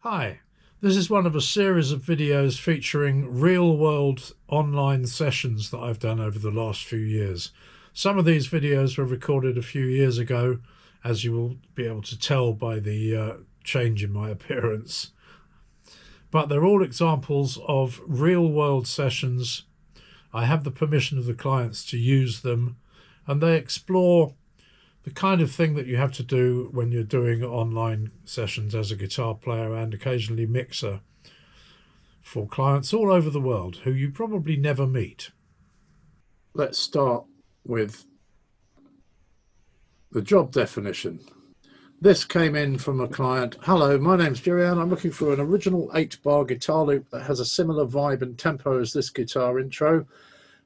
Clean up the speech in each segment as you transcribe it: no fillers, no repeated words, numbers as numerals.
Hi, this is one of a series of videos featuring real-world online sessions that I've done over the last few years. Some of these videos were recorded a few years ago, as you will be able to tell by the change in my appearance. But they're all examples of real-world sessions. I have the permission of the clients to use them, and they explore the kind of thing that you have to do when you're doing online sessions as a guitar player and occasionally mixer for clients all over the world who you probably never meet. Let's start with the job definition. This came in from a client. Hello, my name's Jerry Ann. I'm looking for an original 8-bar guitar loop that has a similar vibe and tempo as this guitar intro.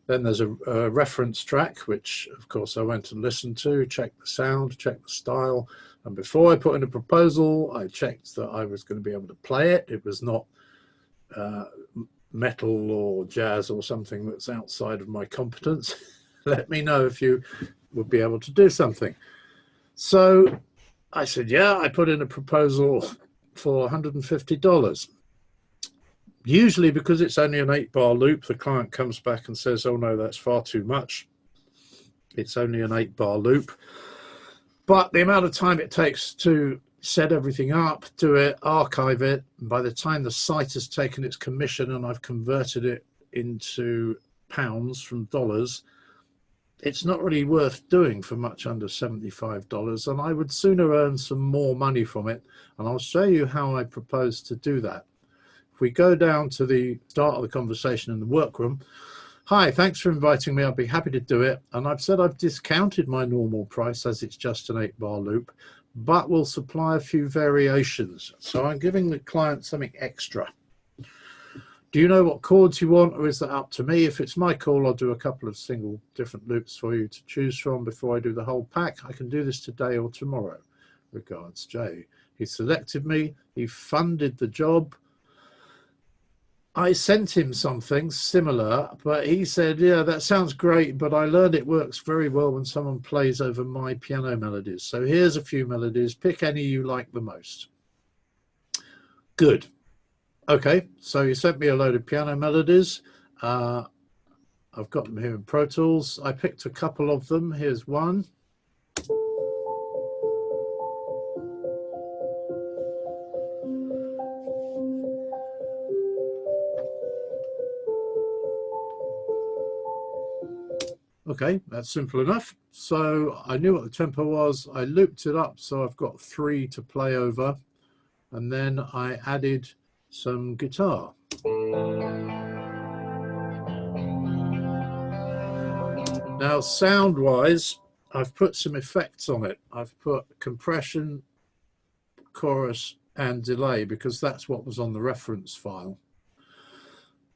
Then there's a reference track, which of course I went and listened to, checked the sound, checked the style. And before I put in a proposal, I checked that I was going to be able to play it. It was not metal or jazz or something that's outside of my competence. Let me know if you would be able to do something. So I said, yeah, I put in a proposal for $150. Usually, because it's only an 8-bar loop, the client comes back and says, oh no, that's far too much. It's only an 8-bar loop. But the amount of time it takes to set everything up, do it, archive it, and by the time the site has taken its commission and I've converted it into pounds from dollars, it's not really worth doing for much under $75. And I would sooner earn some more money from it. And I'll show you how I propose to do that. If we go down to the start of the conversation in the workroom, hi, thanks for inviting me. I'd be happy to do it. And I've said I've discounted my normal price as it's just an 8-bar loop, but will supply a few variations. So I'm giving the client something extra. Do you know what chords you want, or is that up to me? If it's my call, I'll do a couple of single different loops for you to choose from before I do the whole pack. I can do this today or tomorrow. Regards, Jay. He selected me. He funded the job. I sent him something similar, but he said, yeah, that sounds great, but I learned it works very well when someone plays over my piano melodies. So here's a few melodies. Pick any you like the most. Good. Okay, so you sent me a load of piano melodies. I've got them here in Pro Tools. I picked a couple of them. Here's one. Okay, that's simple enough. So I knew what the tempo was. I looped it up, so I've got 3 to play over. And then I added some guitar. Now, sound-wise, I've put some effects on it. I've put compression, chorus, and delay, because that's what was on the reference file.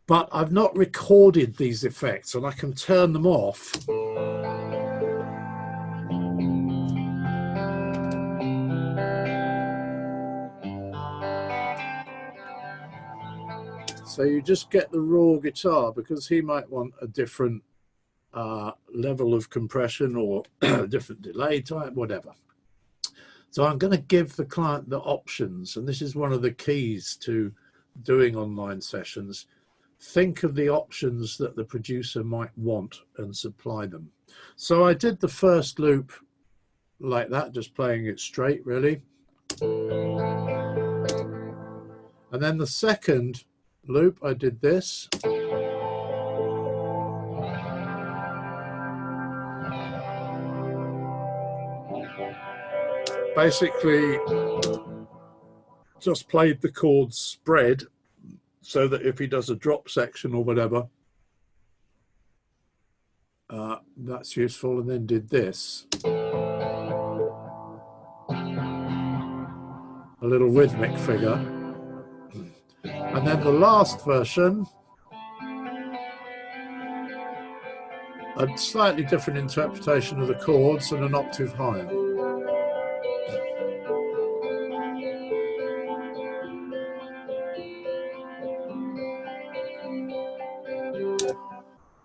But I've not recorded these effects, and I can turn them off. So you just get the raw guitar, because he might want a different level of compression or a different delay type, whatever. So I'm going to give the client the options, and this is one of the keys to doing online sessions. Think of the options that the producer might want and supply them. So I did the first loop like that, just playing it straight, really. And then the second loop, I did this. Basically, just played the chords spread so that if he does a drop section or whatever, that's useful. And then did this. A little rhythmic figure. And then the last version, a slightly different interpretation of the chords and an octave higher.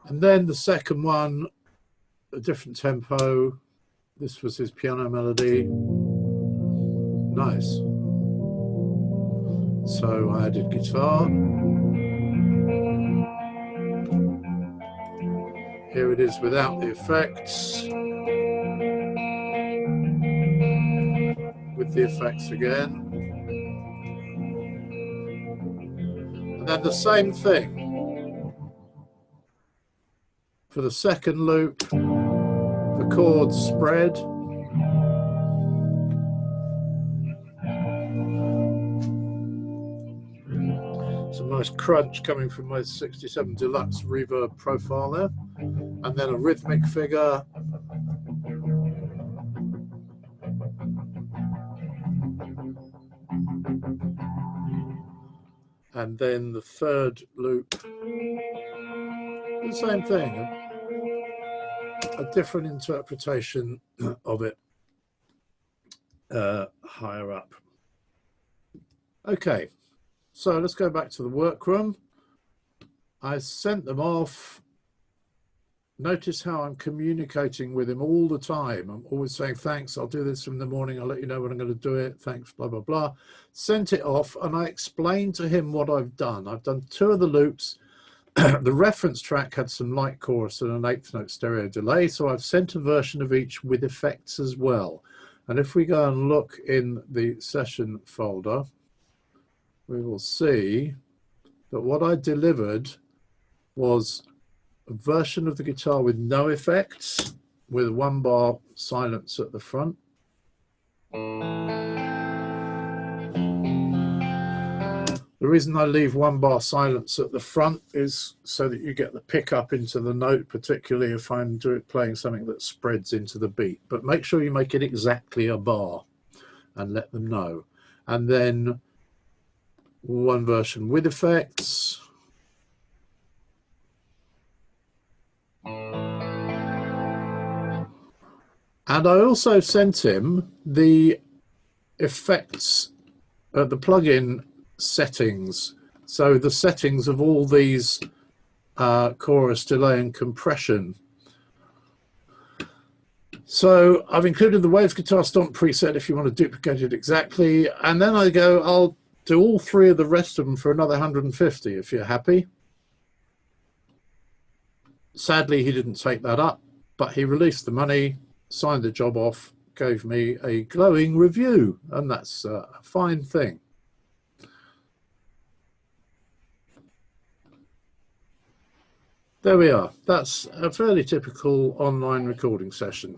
And then the second one, a different tempo. This was his piano melody. Nice. So I added guitar. Here it is without the effects. With the effects again. And then the same thing for the second loop. The chords spread. Some nice crunch coming from my 67 Deluxe reverb profile there. And then a rhythmic figure. And then the third loop, the same thing, a different interpretation of it higher up. Okay, so let's go back to the workroom. I sent them off. Notice how I'm communicating with him all the time. I'm always saying, thanks, I'll do this in the morning. I'll let you know when I'm going to do it. Thanks, blah, blah, blah. Sent it off and I explained to him what I've done. I've done 2 of the loops. The reference track had some light chorus and an 8th note stereo delay. So I've sent a version of each with effects as well. And if we go and look in the session folder, we will see that what I delivered was a version of the guitar with no effects, with 1 bar silence at the front. The reason I leave 1 bar silence at the front is so that you get the pickup into the note, particularly if I'm playing something that spreads into the beat. But make sure you make it exactly a bar and let them know. And then 1 version with effects. And I also sent him the effects, the plugin settings. So the settings of all these chorus, delay and compression. So I've included the Waves Guitar Stomp preset if you want to duplicate it exactly. And then I go, I'll do all 3 of the rest of them for another 150 if you're happy. Sadly, he didn't take that up, but he released the money, signed the job off, gave me a glowing review, and that's a fine thing. There we are. That's a fairly typical online recording session.